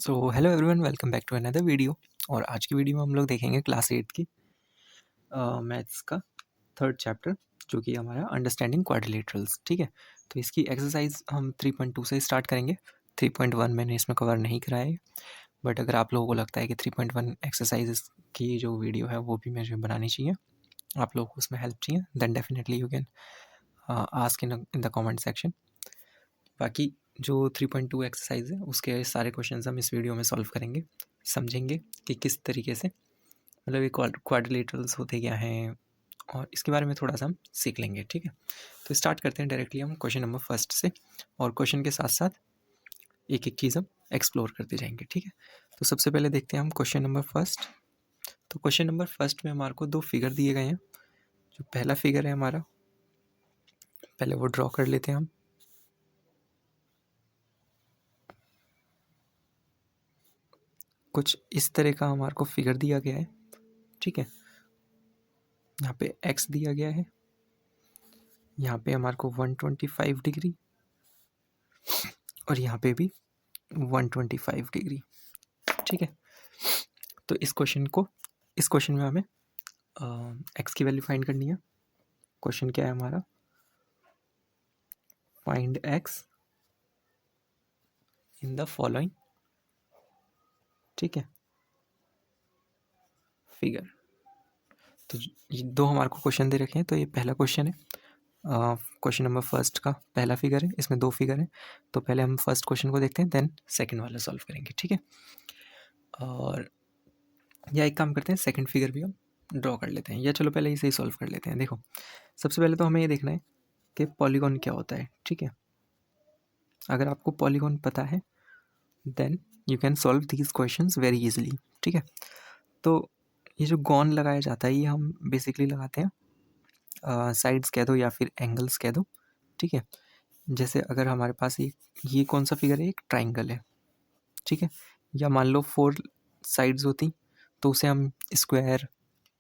So hello everyone, welcome back to another video. और आज की वीडियो में हम लोग देखेंगे क्लास 8 की मैथ्स का थर्ड चैप्टर, जो कि हमारा अंडरस्टैंडिंग क्वाड्रिलेटरल्स। ठीक है, तो इसकी एक्सरसाइज हम 3.2 से स्टार्ट करेंगे। 3.1 मैंने इसमें कवर नहीं कराया है, बट अगर आप लोगों को लगता है कि 3.1 एक्सरसाइज की जो वीडियो है वो भी मुझे बनानी चाहिए, आप लोगों को उसमें हेल्प चाहिए, then definitely you can ask in the comment section. बाकी जो 3.2 एक्सरसाइज है उसके सारे क्वेश्चंस हम इस वीडियो में सॉल्व करेंगे, समझेंगे कि किस तरीके से मतलब ये क्वाड्रिलेटरल्स होते क्या हैं, और इसके बारे में थोड़ा सा हम सीख लेंगे। ठीक है, तो स्टार्ट करते हैं डायरेक्टली हम क्वेश्चन नंबर फर्स्ट से, और क्वेश्चन के साथ साथ एक एक चीज़ हम एक्सप्लोर करते जाएंगे। ठीक है, तो सबसे पहले देखते हैं हम क्वेश्चन नंबर फर्स्ट। तो क्वेश्चन नंबर फर्स्ट में हमारे को दो फिगर दिए गए हैं। जो पहला फिगर है हमारा, पहले वो ड्रॉ कर लेते हैं हम। कुछ इस तरह का हमारे को फिगर दिया गया है। ठीक है, यहाँ पे x दिया गया है, यहाँ पे हमारे को 125 डिग्री, और यहाँ पे भी 125 डिग्री। ठीक है, तो इस क्वेश्चन में हमें x की वैल्यू फाइंड करनी है। क्वेश्चन क्या है हमारा, find x in the following. ठीक है, फिगर। तो ये दो हमारे को क्वेश्चन दे रखे हैं, तो ये पहला क्वेश्चन है, क्वेश्चन नंबर फर्स्ट का पहला फिगर है, इसमें दो फिगर है। तो पहले हम फर्स्ट क्वेश्चन को देखते हैं, देन सेकंड वाला सॉल्व करेंगे। ठीक है, और या एक काम करते हैं, सेकंड फिगर भी हम ड्रॉ कर लेते हैं, या चलो पहले इसे ही सॉल्व कर लेते हैं। देखो, सबसे पहले तो हमें ये देखना है कि पॉलीगॉन क्या होता है। ठीक है, अगर आपको पॉलीगॉन पता है then you can solve these questions very easily. ठीक है, तो ये जो गॉन लगाया जाता है ये हम बेसिकली लगाते हैं साइड्स कह दो या फिर एंगल्स कह दो। ठीक है, जैसे अगर हमारे पास ये कौन सा फिगर है, एक ट्राइंगल है। ठीक है, या मान लो 4 साइड्स होती तो उसे हम स्क्वायर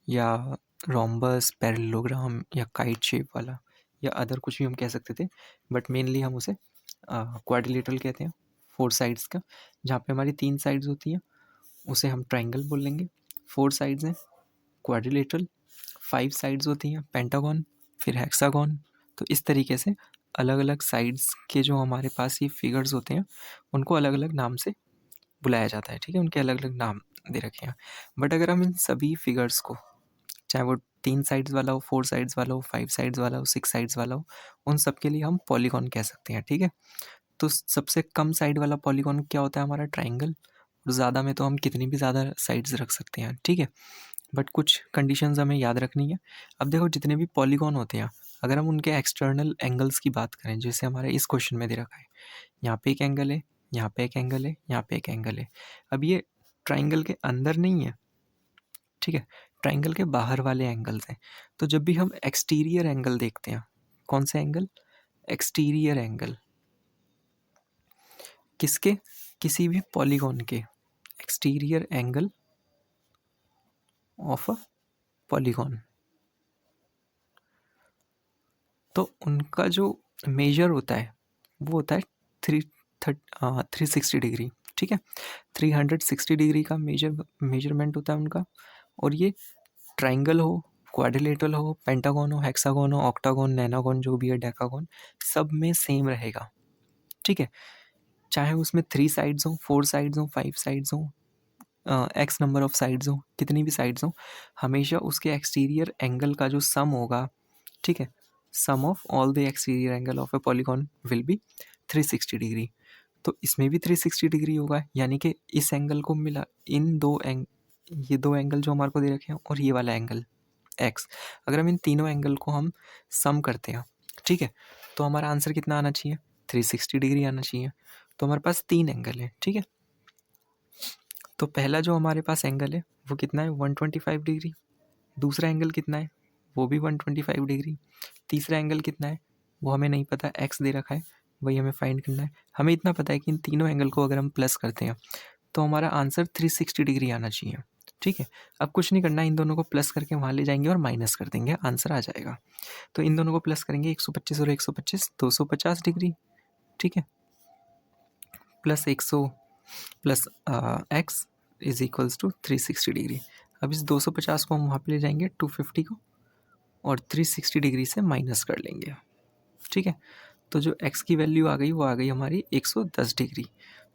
या रोम्बस, पैरेललोग्राम या काइट शेप वाला या अदर कुछ भी हम कह सकते थे, बट मेनली हम उसे क्वाड्रिलेटरल कहते हैं, 4 साइड्स का। जहाँ पे हमारी 3 साइड्स होती हैं उसे हम ट्राइंगल बोल लेंगे, 4 साइड्स हैं क्वाड्रिलेटरल, 5 साइड्स होती हैं पेंटागन, फिर हेक्सागन। तो इस तरीके से अलग अलग साइड्स के जो हमारे पास ये फिगर्स होते हैं उनको अलग अलग नाम से बुलाया जाता है। ठीक है, उनके अलग अलग नाम दे रखे हैं। बट अगर हम इन सभी फिगर्स को, चाहे वो 3 साइड्स वाला हो, 4 साइड्स वाला हो, 5 साइड्स वाला हो, 6 साइड्स वाला हो, उन सब के लिए हम पॉलीगॉन कह सकते हैं। ठीक है, तो सबसे कम साइड वाला पॉलीगॉन क्या होता है, हमारा ट्राइंगल। और ज़्यादा में तो हम कितनी भी ज़्यादा साइड्स रख सकते हैं। ठीक है, बट कुछ कंडीशंस हमें याद रखनी है। अब देखो, जितने भी पॉलीगॉन होते हैं, अगर हम उनके एक्सटर्नल एंगल्स की बात करें, जैसे हमारे इस क्वेश्चन में दे रखा है, यहाँ पे एक एंगल है, यहाँ पे एक एंगल है, यहाँ पे एक एंगल है। अब ये ट्राइंगल के अंदर नहीं है। ठीक है, ट्राइंगल के बाहर वाले एंगल्स हैं। तो जब भी हम एक्सटीरियर एंगल देखते हैं, कौन से एंगल, एक्सटीरियर एंगल, किसके, किसी भी पॉलीगॉन के exterior angle of a polygon, तो उनका जो मेजर होता है वो होता है 360 डिग्री। ठीक है, 360 डिग्री का मेजरमेंट होता है उनका। और ये ट्राइंगल हो, क्वाड्रिलेटरल हो, पेंटागन हो, हेक्सागन हो, ऑक्टागन, नैनागन, जो भी है, डेकागन, सब में सेम रहेगा। ठीक है, चाहे उसमें 3 साइड्स हो, 4 साइड्स हो, 5 साइड्स हो, एक्स नंबर ऑफ साइड्स हो, कितनी भी साइड्स हो, हमेशा उसके एक्सटीरियर एंगल का जो सम होगा, ठीक है, sum of all the exterior angle of a polygon will be 360 degree. तो इसमें भी 360 डिग्री होगा, यानी कि इस एंगल को मिला इन ये दो एंगल जो हमारे को दे रखे हैं और ये वाला एंगल एक्स, अगर हम इन तीनों एंगल को हम सम करते हैं, ठीक है, तो हमारा आंसर कितना आना चाहिए, 360 डिग्री आना चाहिए। तो हमारे पास 3 एंगल है। ठीक है, तो पहला जो हमारे पास एंगल है वो कितना है, 125 डिग्री। दूसरा एंगल कितना है, वो भी 125 डिग्री। तीसरा एंगल कितना है वो हमें नहीं पता, एक्स दे रखा है, वही हमें फाइंड करना है। हमें इतना पता है कि इन तीनों एंगल को अगर हम प्लस करते हैं तो हमारा आंसर 360 डिग्री आना चाहिए। ठीक है, अब कुछ नहीं करना, इन दोनों को प्लस करके वहाँ ले जाएंगे और माइनस कर देंगे, आंसर आ जाएगा। तो इन दोनों को प्लस करेंगे, 125 और 125, 250 डिग्री। ठीक है, plus 100 plus x is equals to 360 degree. अब इस 250 को हम वहाँ पे ले जाएंगे 250 को, और 360 डिग्री से माइनस कर लेंगे। ठीक है, तो जो x की वैल्यू आ गई वो आ गई हमारी 110 डिग्री।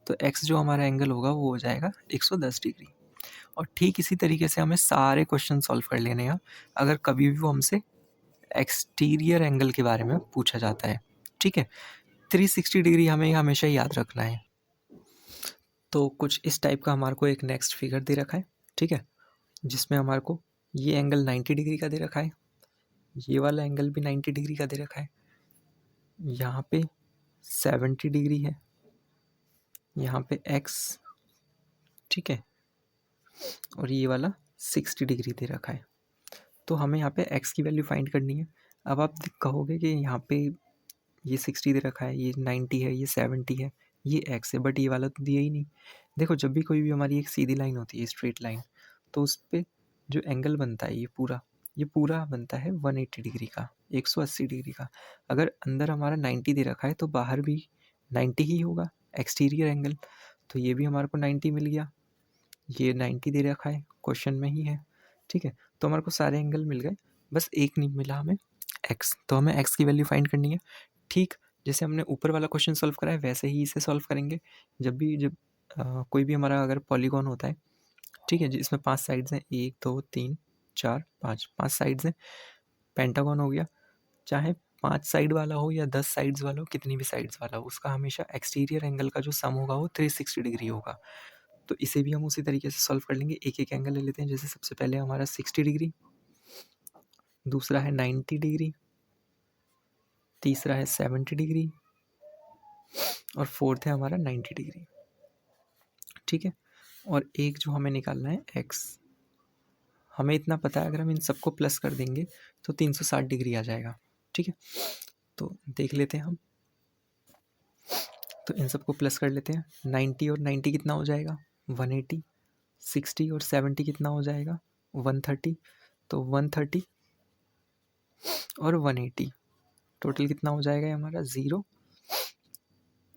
तो x जो हमारा एंगल होगा वो हो जाएगा 110 डिग्री। और ठीक इसी तरीके से हमें सारे क्वेश्चन सॉल्व कर लेने हैं अगर कभी भी वो हमसे एक्सटीरियर एंगल के बारे में पूछा जाता है। ठीक है, 360 डिग्री हमें हमेशा याद रखना है। तो कुछ इस टाइप का हमारे को एक नेक्स्ट फिगर दे रखा है। ठीक है, जिसमें हमारे को ये एंगल 90 डिग्री का दे रखा है, ये वाला एंगल भी 90 डिग्री का दे रखा है, यहाँ पे 70 डिग्री है, यहाँ पे x, ठीक है, और ये वाला 60 डिग्री दे रखा है। तो हमें यहाँ पे x की वैल्यू फाइंड करनी है। अब आप कहोगे कि यहाँ पे ये 60 दे रखा है, ये 90 है, ये 70 है, ये x है, बट ये वाला तो दिया ही नहीं। देखो, जब भी कोई भी हमारी एक सीधी लाइन होती है, स्ट्रेट लाइन, तो उस पर जो एंगल बनता है ये पूरा बनता है 180 डिग्री का, 180 डिग्री का। अगर अंदर हमारा 90 दे रखा है तो बाहर भी 90 ही होगा एक्सटीरियर एंगल। तो ये भी हमारे को 90 मिल गया, ये 90 दे रखा है, क्वेश्चन में ही है। ठीक है, तो हमारे को सारे एंगल मिल गए, बस एक नहीं मिला हमें, x। तो हमें x की वैल्यू फाइंड करनी है। ठीक जैसे हमने ऊपर वाला क्वेश्चन सॉल्व करा है वैसे ही इसे सॉल्व करेंगे। जब कोई भी हमारा अगर पॉलीगॉन होता है, ठीक है, जिसमें 5 साइड्स हैं, 1 2 3 4 5 साइड्स हैं, पेंटागन हो गया, चाहे 5 साइड वाला हो या 10 साइड्स वाला हो, कितनी भी साइड्स वाला हो, उसका हमेशा एक्सटीरियर एंगल का जो सम होगा वो 360 डिग्री होगा। तो इसे भी हम उसी तरीके से सॉल्व कर लेंगे। एक एक एंगल ले लेते हैं। जैसे सबसे पहले हमारा 60 डिग्री, दूसरा है 90 डिग्री, तीसरा है 70 डिग्री, और फोर्थ है हमारा 90 डिग्री। ठीक है, और एक जो हमें निकालना है x, हमें इतना पता है अगर हम इन सबको प्लस कर देंगे तो 360 डिग्री आ जाएगा। ठीक है, तो देख लेते हैं हम, तो इन सबको प्लस कर लेते हैं। 90 और 90 कितना हो जाएगा, 180, 60 और 70 कितना हो जाएगा, 130, तो 130 और 180 टोटल कितना हो जाएगा हमारा 0,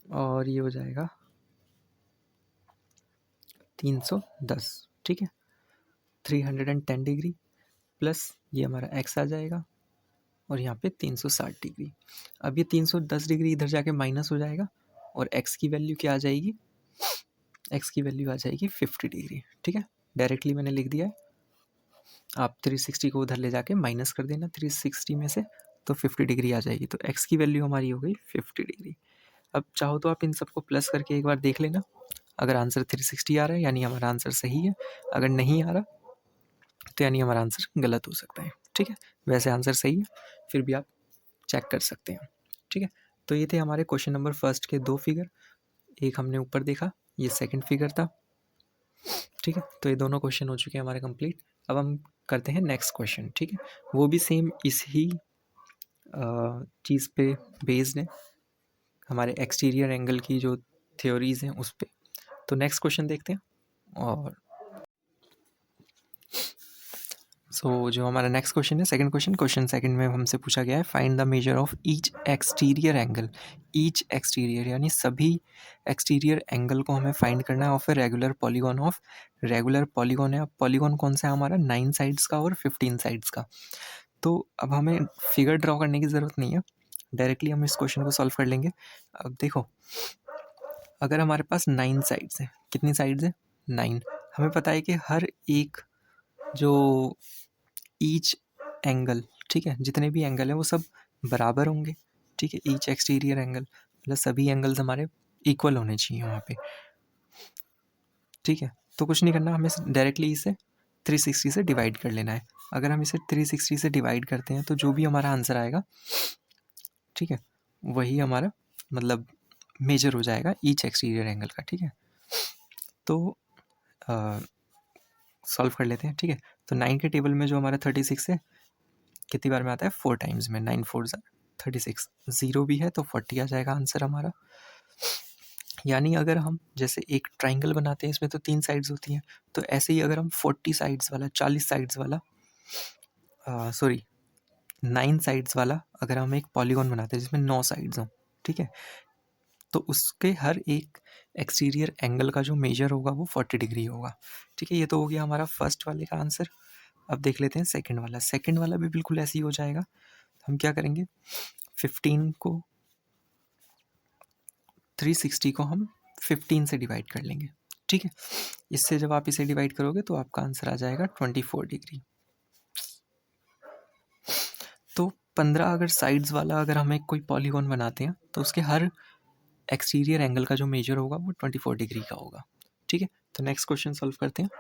और ये हो जाएगा 310। ठीक है, 310 डिग्री प्लस ये हमारा x आ जाएगा, और यहाँ पे 360 डिग्री। अब ये 310 डिग्री इधर जाके माइनस हो जाएगा, और x की वैल्यू क्या आ जाएगी, x की वैल्यू आ जाएगी 50 डिग्री। ठीक है, डायरेक्टली मैंने लिख दिया है। आप 360 को उधर ले जाके माइनस कर देना 360 में से, तो 50 डिग्री आ जाएगी। तो x की वैल्यू हमारी हो गई 50 डिग्री। अब चाहो तो आप इन सबको प्लस करके एक बार देख लेना। अगर आंसर 360 आ रहा है यानी हमारा आंसर सही है, अगर नहीं आ रहा तो यानी हमारा आंसर गलत हो सकता है। ठीक है, वैसे आंसर सही है, फिर भी आप चेक कर सकते हैं। ठीक है, तो ये थे हमारे क्वेश्चन नंबर फर्स्ट के 2 फिगर। एक हमने ऊपर देखा, ये सेकंड फिगर था। ठीक है, तो ये दोनों क्वेश्चन हो चुके हैं हमारे कंप्लीट। अब हम करते हैं नेक्स्ट क्वेश्चन। ठीक है, वो भी सेम इसी चीज़ पे बेस्ड है, हमारे एक्सटीरियर एंगल की जो थ्योरीज हैं उस पे। तो नेक्स्ट क्वेश्चन देखते हैं। और जो हमारा नेक्स्ट क्वेश्चन है, क्वेश्चन सेकंड में हमसे पूछा गया है, find the major of each exterior angle. Each exterior यानी सभी एक्सटीरियर एंगल को हमें फाइंड करना है of a regular polygon. Of regular polygon है, अब पॉलीगॉन कौन सा है हमारा, 9 साइड्स का और 15 साइड्स का। तो अब हमें फिगर ड्रॉ करने की ज़रूरत नहीं है, डायरेक्टली हम इस क्वेश्चन को सॉल्व कर लेंगे। अब देखो, अगर हमारे पास 9 साइड्स हैं, कितनी साइड्स हैं, 9। हमें पता है कि हर एक जो ईच एंगल, ठीक है, जितने भी एंगल हैं वो सब बराबर होंगे। ठीक है, ईच एक्सटीरियर एंगल मतलब सभी एंगल्स हमारे इक्वल होने चाहिए वहाँ पे। ठीक है, तो कुछ नहीं करना, हमें डायरेक्टली इसे 360 से डिवाइड कर लेना है। अगर हम इसे 360 से डिवाइड करते हैं तो जो भी हमारा आंसर आएगा, ठीक है, वही हमारा मतलब मेजर हो जाएगा ईच एक्सटीरियर एंगल का। ठीक है, तो सॉल्व कर लेते हैं। ठीक है, तो 9 के टेबल में जो हमारा 36 है, कितनी बार में आता है, 4 टाइम्स में, 9 4 36, 0 भी है तो 40 आ जाएगा आंसर हमारा। यानी अगर हम जैसे एक ट्राइंगल बनाते हैं, इसमें तो 3 साइड्स होती हैं, तो ऐसे ही अगर हम 40 साइड्स वाला, 40 साइड्स वाला, 9 साइड्स वाला अगर हम एक पॉलीगॉन बनाते हैं जिसमें 9 साइड्स हों, ठीक है, तो उसके हर एक एक्सटीरियर एंगल का जो मेजर होगा वो 40 डिग्री होगा। ठीक है, ये तो हो गया हमारा फर्स्ट वाले का आंसर। अब देख लेते हैं सेकंड वाला। सेकंड वाला भी बिल्कुल ऐसे ही हो जाएगा। हम क्या करेंगे, 15 को 360 को हम 15 से डिवाइड कर लेंगे। ठीक है, इससे जब आप इसे डिवाइड करोगे तो आपका आंसर आ जाएगा 24 डिग्री। तो 15 अगर साइड्स वाला अगर हम एक कोई पॉलीगॉन बनाते हैं तो उसके हर एक्सटीरियर एंगल का जो मेजर होगा वो 24 डिग्री का होगा। ठीक है, तो नेक्स्ट क्वेश्चन सॉल्व करते हैं।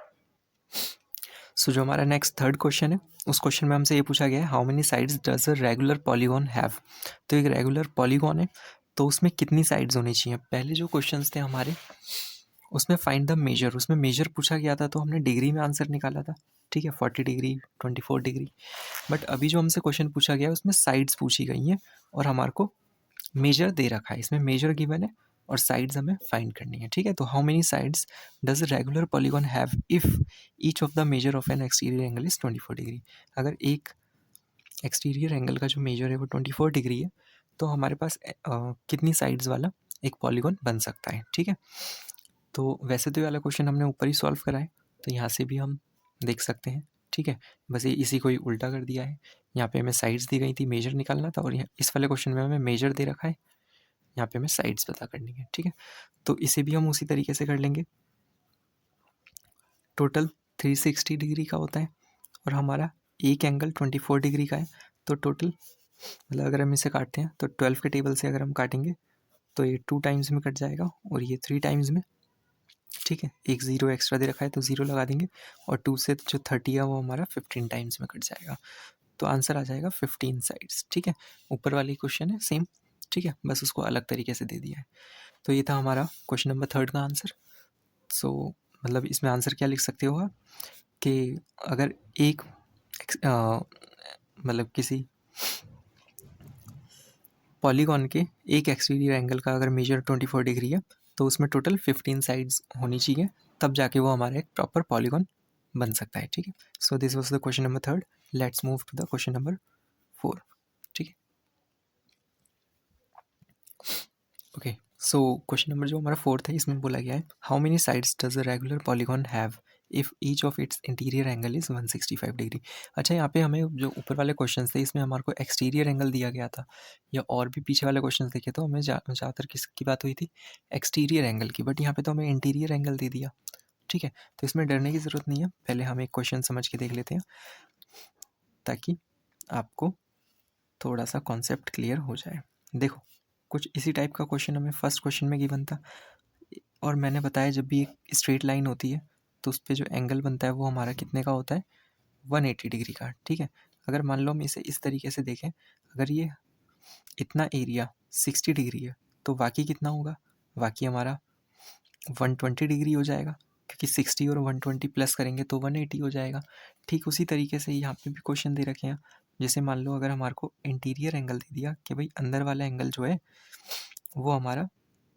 सो जो हमारा नेक्स्ट थर्ड क्वेश्चन है, उस क्वेश्चन में हमसे ये पूछा गया है, how many sides does a regular polygon have. तो एक रेगुलर पॉलीगॉन है तो उसमें कितनी साइड्स होनी चाहिए। पहले जो क्वेश्चंस थे हमारे उसमें फाइंड द मेजर, उसमें मेजर पूछा गया था तो हमने डिग्री में आंसर निकाला था। ठीक है, 40 डिग्री, 24 डिग्री। बट अभी जो हमसे क्वेश्चन पूछा गया है उसमें साइड्स पूछी गई हैं और हमारे को मेजर दे रखा है। इसमें मेजर गिवन है और साइड्स हमें फाइंड करनी है। ठीक है, तो how many sides does regular polygon have if each of the measure of N exterior angle is 24 degree. अगर एक एक्सटीरियर एंगल का जो मेजर है वो 24 डिग्री है तो हमारे पास कितनी साइड्स वाला एक पॉलीगॉन बन सकता है। ठीक है, तो वैसे तो ये वाला क्वेश्चन हमने ऊपर ही सॉल्व करा है तो यहाँ से भी हम देख सकते हैं। ठीक है, बस ये इसी को ही उल्टा कर दिया है। यहाँ पे हमें साइड्स दी गई थी, मेजर निकालना था, और इस वाले क्वेश्चन में हमें मेजर दे रखा है, यहाँ पे हमें साइड्स पता करनी है। ठीक है, तो इसे भी हम उसी तरीके से कर लेंगे। टोटल 360 डिग्री का होता है और हमारा एक एंगल 24 डिग्री का है। तो टोटल मतलब अगर हम इसे काटते हैं तो 12 के टेबल से अगर हम काटेंगे तो ये 2 टाइम्स में कट जाएगा और ये 3 टाइम्स में। ठीक है, एक ज़ीरो एक्स्ट्रा दे रखा है तो ज़ीरो लगा देंगे और 2 से जो 30 है वो हमारा 15 टाइम्स में कट जाएगा। तो आंसर आ जाएगा 15 साइड्स। ठीक है, ऊपर वाली क्वेश्चन है सेम। ठीक है, बस उसको अलग तरीके से दे दिया है। तो ये था हमारा क्वेश्चन नंबर थर्ड का आंसर। सो मतलब इसमें आंसर क्या लिख सकते हो आप कि अगर एक मतलब किसी पॉलीगॉन के एक एक्सटीरियर एंगल का अगर मेजर 24 डिग्री है तो उसमें टोटल 15 साइड्स होनी चाहिए, तब जाके वो हमारा एक प्रॉपर पॉलीगॉन बन सकता है। ठीक है, so this was the question number third. Let's move to the question number 4। ठीक है, ओके, सो क्वेश्चन नंबर जो हमारा फोर्थ है इसमें बोला गया है, how many sides does a regular polygon have if each of its interior angle is 165 degree. अच्छा, यहाँ पे हमें जो ऊपर वाले क्वेश्चन थे इसमें हमारे को एक्सटीरियर एंगल दिया गया था, या और भी पीछे वाले क्वेश्चन देखे तो हमें ज़्यादातर किसकी बात हुई थी, एक्सटीरियर एंगल की, बट यहाँ पे तो हमें इंटीरियर एंगल दे दिया। ठीक है, तो इसमें डरने की ज़रूरत नहीं है, पहले हम एक क्वेश्चन समझ के देख लेते हैं ताकि आपको थोड़ा सा कॉन्सेप्ट क्लियर हो जाए। देखो, कुछ इसी टाइप का क्वेश्चन हमें फर्स्ट क्वेश्चन में गिवन था और मैंने बताया जब भी एक स्ट्रेट लाइन होती है तो उस पर जो एंगल बनता है वो हमारा कितने का होता है, 180 डिग्री का। ठीक है, अगर मान लो हम इसे इस तरीके से देखें, अगर ये इतना एरिया 60 डिग्री है तो बाकी कितना होगा, बाकी हमारा 120 डिग्री हो जाएगा, क्योंकि 60 और 120 प्लस करेंगे तो 180 हो जाएगा। ठीक उसी तरीके से यहाँ पे भी क्वेश्चन दे रखे हैं, जैसे मान लो अगर हमारे को इंटीरियर एंगल दे दिया कि भाई अंदर वाला एंगल जो है वो हमारा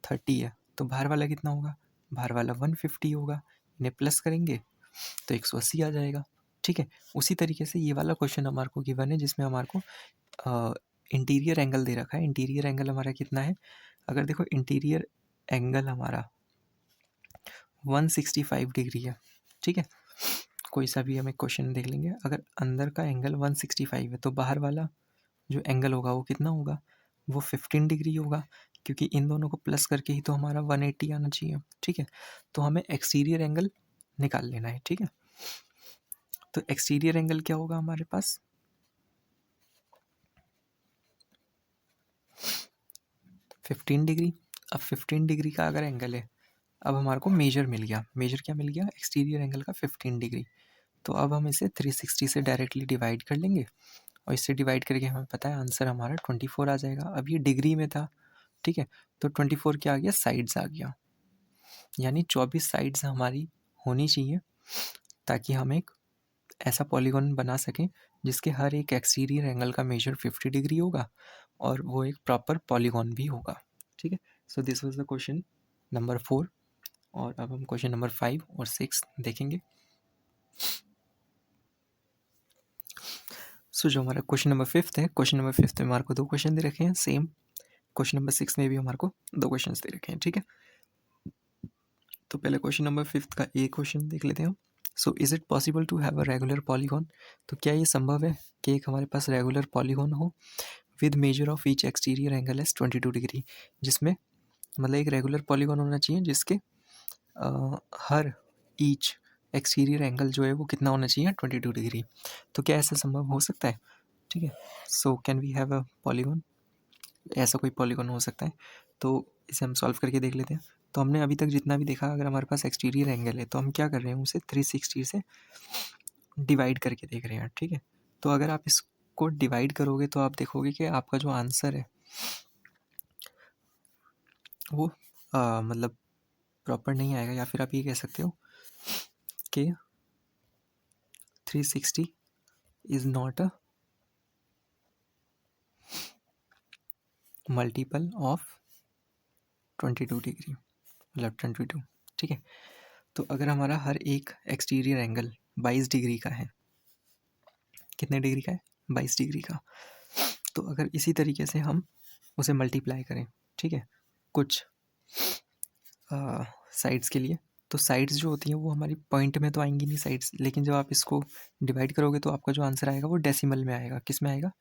30 है तो बाहर वाला कितना होगा, बाहर वाला 150 होगा, इन्हें प्लस करेंगे तो 180 आ जाएगा। ठीक है, उसी तरीके से ये वाला क्वेश्चन हमारे को गिवन है जिसमें हमारे को इंटीरियर एंगल दे रखा है। इंटीरियर एंगल हमारा कितना है, अगर देखो इंटीरियर एंगल हमारा 165 डिग्री है। ठीक है, कोई सा भी हम एक क्वेश्चन देख लेंगे, अगर अंदर का एंगल 165 है तो बाहर वाला जो एंगल होगा वो कितना होगा, वो 15 डिग्री होगा, क्योंकि इन दोनों को प्लस करके ही तो हमारा 180 आना चाहिए। ठीक है, तो हमें एक्सटीरियर एंगल निकाल लेना है। ठीक है, तो एक्सटीरियर एंगल क्या होगा हमारे पास, 15 डिग्री। अब 15 डिग्री का अगर एंगल है, अब हमारे को मेजर मिल गया, मेजर क्या मिल गया, एक्सटीरियर एंगल का 15 डिग्री। तो अब हम इसे 360 से डायरेक्टली डिवाइड कर लेंगे और इससे डिवाइड करके हमें पता है आंसर हमारा 24 आ जाएगा। अब ये डिग्री में था। ठीक है, तो 24 क्या आ गया, साइड्स आ गया, यानी 24 साइड्स हमारी होनी चाहिए ताकि हम एक ऐसा पॉलीगॉन बना सकें जिसके हर एक एक्सटीरियर एंगल का मेजर 50 डिग्री होगा और वो एक प्रॉपर पॉलीगॉन भी होगा। ठीक है, so this was the question number 4 और अब हम क्वेश्चन नंबर 5 और 6 देखेंगे। सो जो हमारा क्वेश्चन नंबर 5 है, क्वेश्चन नंबर 5 में हमारे को दो क्वेश्चन दे रखे हैं सेम। क्वेश्चन नंबर 6 में भी हमारे को 2 क्वेश्चंस दे रखे हैं, ठीक है। तो पहले क्वेश्चन नंबर 5 का ए क्वेश्चन देख लेते हैं हम। So is it possible to have a regular polygon? तो क्या ये संभव है कि एक हमारे पास रेगुलर पॉलीगॉन हो with measure of each exterior angle as 22 degree, जिसमें मतलब एक रेगुलर पॉलीगॉन होना चाहिए जिसके हर ईच एक्सटीरियर एंगल जो है वो कितना होना चाहिए, 22 डिग्री। तो क्या ऐसा संभव हो सकता है? ठीक है। So can we have a polygon? ऐसा कोई पॉलीगॉन हो सकता है, तो इसे हम सॉल्व करके देख लेते हैं। तो हमने अभी तक जितना भी देखा, अगर हमारे पास एक्सटीरियर एंगल है तो हम क्या कर रहे हैं, उसे 360 से डिवाइड करके देख रहे हैं, ठीक है। तो अगर आप इसको डिवाइड करोगे तो आप देखोगे कि आपका जो आंसर है वो मतलब प्रॉपर नहीं आएगा, या फिर आप ये कह सकते हो कि 360 is not a multiple of 22 degree, मतलब 22, ठीक है। तो अगर हमारा हर एक एक्सटीरियर एंगल 22 डिग्री का है, कितने डिग्री का है, 22 डिग्री का, तो अगर इसी तरीके से हम उसे मल्टीप्लाई करें, ठीक है, कुछ साइड्स के लिए, तो साइड्स जो होती हैं वो हमारी पॉइंट में तो आएंगी नहीं साइड्स, लेकिन जब आप इसको डिवाइड करोगे तो आपका जो आंसर आएगा वो डेसिमल में आएगा। किस में आएगा?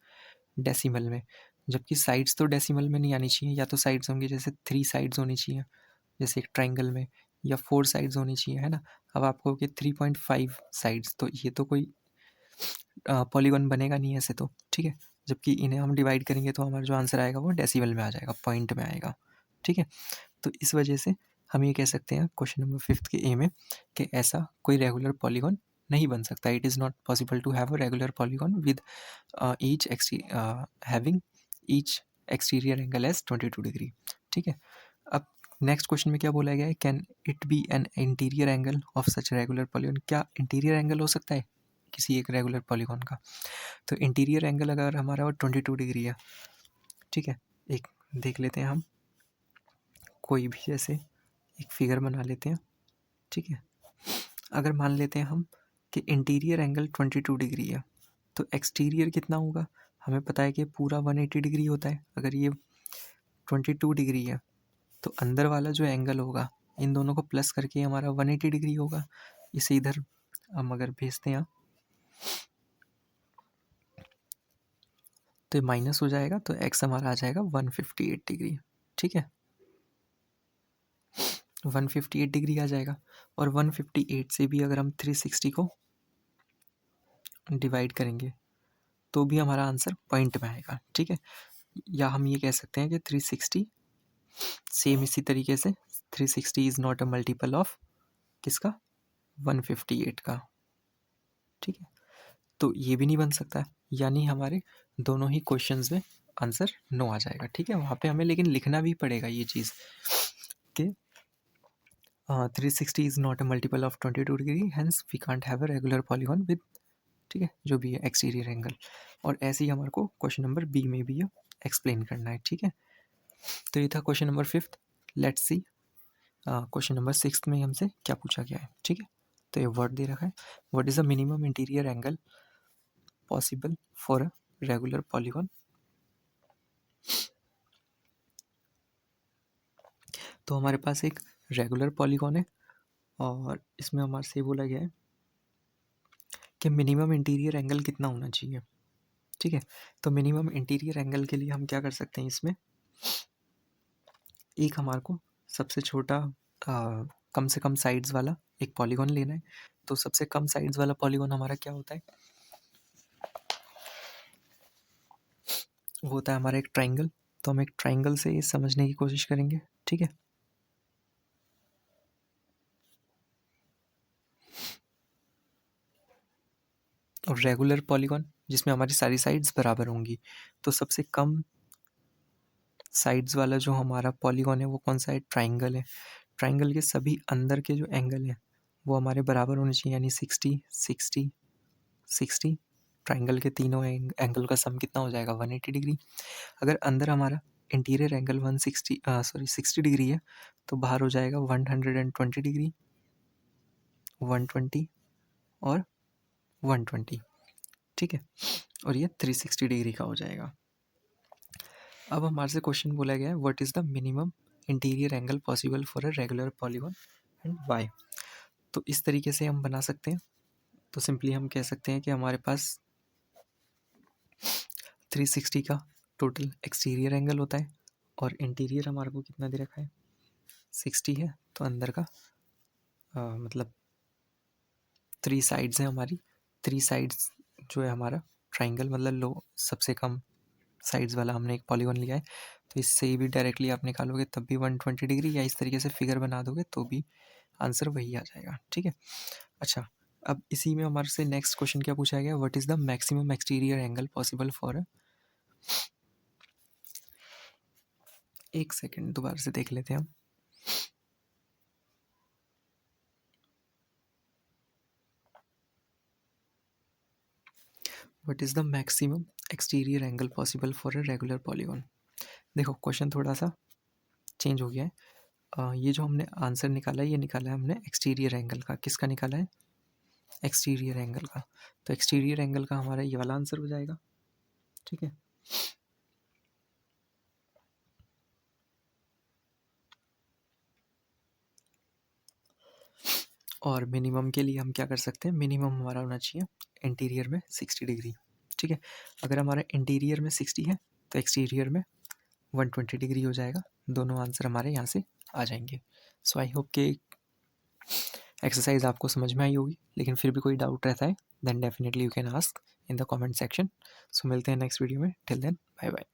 डेसिमल में। जबकि साइड्स तो डेसिमल में नहीं आनी चाहिए, या तो साइड्स होंगी जैसे 3 साइड्स होनी चाहिए जैसे एक ट्राइंगल में, या 4 साइड्स होनी चाहिए, है ना। अब आप कहोगे 3.5 साइड्स, तो ये तो कोई पॉलीगॉन बनेगा नहीं ऐसे तो, ठीक है। जबकि इन्हें हम डिवाइड करेंगे तो हमारा जो आंसर आएगा वो डेसिमल में आ जाएगा, पॉइंट में आएगा, ठीक है। तो इस वजह से हम ये कह सकते हैं क्वेश्चन नंबर 5 के ए में कि ऐसा कोई रेगुलर पॉलीगॉन नहीं बन सकता। It is not possible to have a regular polygon with each having each exterior angle as 22 degree, ठीक है। अब नेक्स्ट क्वेश्चन में क्या बोला गया है, can it be an interior angle of such regular polygon? क्या इंटीरियर एंगल हो सकता है किसी एक रेगुलर पॉलीगॉन का? तो इंटीरियर एंगल अगर हमारा वो 22 डिग्री है, ठीक है, एक देख लेते हैं हम, कोई भी जैसे एक फिगर बना लेते हैं, ठीक है। अगर मान लेते हैं हम कि इंटीरियर एंगल 22 डिग्री है, तो एक्सटीरियर कितना होगा? हमें पता है कि पूरा 180 डिग्री होता है। अगर ये 22 डिग्री है तो अंदर वाला जो एंगल होगा, इन दोनों को प्लस करके हमारा 180 डिग्री होगा। इसे इधर हम अगर भेजते हैं तो माइनस हो जाएगा, तो एक्स हमारा आ जाएगा 158 डिग्री, ठीक है। 158 डिग्री आ जाएगा, और 158 से भी अगर हम 360 को डिवाइड करेंगे तो भी हमारा आंसर पॉइंट में आएगा, ठीक है। या हम ये कह सकते हैं कि 360 सेम इसी तरीके से 360 is not a multiple of किसका, 158 का, ठीक है। तो ये भी नहीं बन सकता, यानी हमारे दोनों ही क्वेश्चंस में आंसर नो आ जाएगा, ठीक है। वहाँ पे हमें लेकिन लिखना भी पड़ेगा ये चीज़ कि 360 is not a multiple of 22 degree, hence we can't have a regular polygon with, ठीक है, जो भी है एक्सटीरियर एंगल। और ऐसे ही हमारे को क्वेश्चन नंबर बी में भी एक्सप्लेन करना है, ठीक है। तो ये था question number 5। Let's see question number 6 में हमसे क्या पूछा गया है, ठीक है। तो ये वर्ड दे रखा है, what is the minimum interior angle possible for a regular polygon. तो हमारे पास एक रेगुलर पॉलीगॉन है, और इसमें हमारे से बोला गया है कि मिनिमम इंटीरियर एंगल कितना होना चाहिए, ठीक है। तो मिनिमम इंटीरियर एंगल के लिए हम क्या कर सकते हैं, इसमें एक हमारे को सबसे छोटा कम से कम साइड्स वाला एक पॉलीगॉन लेना है। तो सबसे कम साइड्स वाला पॉलीगॉन हमारा क्या होता है, वो होता है हमारा एक ट्राइंगल। तो हम एक ट्राइंगल से ये समझने की कोशिश करेंगे, ठीक है। और रेगुलर पॉलीगॉन जिसमें हमारी सारी साइड्स बराबर होंगी, तो सबसे कम साइड्स वाला जो हमारा पॉलीगॉन है वो कौन सा है, ट्राइंगल है। ट्राइंगल के सभी अंदर के जो एंगल हैं वो हमारे बराबर होने चाहिए, यानी 60 60 60। ट्राइंगल के तीनों एंगल का सम कितना हो जाएगा, 180 डिग्री। अगर अंदर हमारा इंटीरियर एंगल 60 डिग्री है, तो बाहर हो जाएगा 120 डिग्री, 120 और 120, ठीक है। और ये 360 डिग्री का हो जाएगा। अब हमारे से क्वेश्चन बोला गया है what is the minimum interior angle possible for a regular polygon and why. तो इस तरीके से हम बना सकते हैं। तो सिंपली हम कह सकते हैं कि हमारे पास 360 का टोटल एक्सटीरियर एंगल होता है और इंटीरियर हमारे को कितना दे रखा है, 60 है। तो अंदर का मतलब 3 साइड्स हैं हमारी, 3 साइड्स जो है हमारा ट्राइंगल, मतलब लो सबसे कम साइड्स वाला हमने एक पॉलीगॉन लिया है। तो इससे ही भी डायरेक्टली आप निकालोगे तब भी 120 डिग्री, या इस तरीके से फिगर बना दोगे तो भी आंसर वही आ जाएगा। ठीक है। अच्छा, अब इसी में हमारे से नेक्स्ट क्वेश्चन क्या पूछा गया, what is the maximum exterior angle possible for एक सेकेंड दोबारा से देख लेते हैं हम। What is the maximum exterior angle possible for a regular polygon. देखो क्वेश्चन थोड़ा सा चेंज हो गया है। ये जो हमने आंसर निकाला है, ये निकाला है हमने एक्सटीरियर एंगल का। किसका निकाला है, एक्सटीरियर एंगल का। तो एक्सटीरियर एंगल का हमारा ये वाला आंसर हो जाएगा। ठीक है। और मिनिमम के लिए हम क्या कर सकते हैं, मिनिमम हमारा होना चाहिए इंटीरियर में 60 डिग्री। ठीक है। अगर हमारा इंटीरियर में 60 है तो एक्सटीरियर में 120 डिग्री हो जाएगा। दोनों आंसर हमारे यहाँ से आ जाएंगे। सो आई होप कि एक्सरसाइज आपको समझ में आई होगी, लेकिन फिर भी कोई डाउट रहता है then definitely you can ask in the comment section. So मिलते हैं नेक्स्ट वीडियो में। Till then bye bye.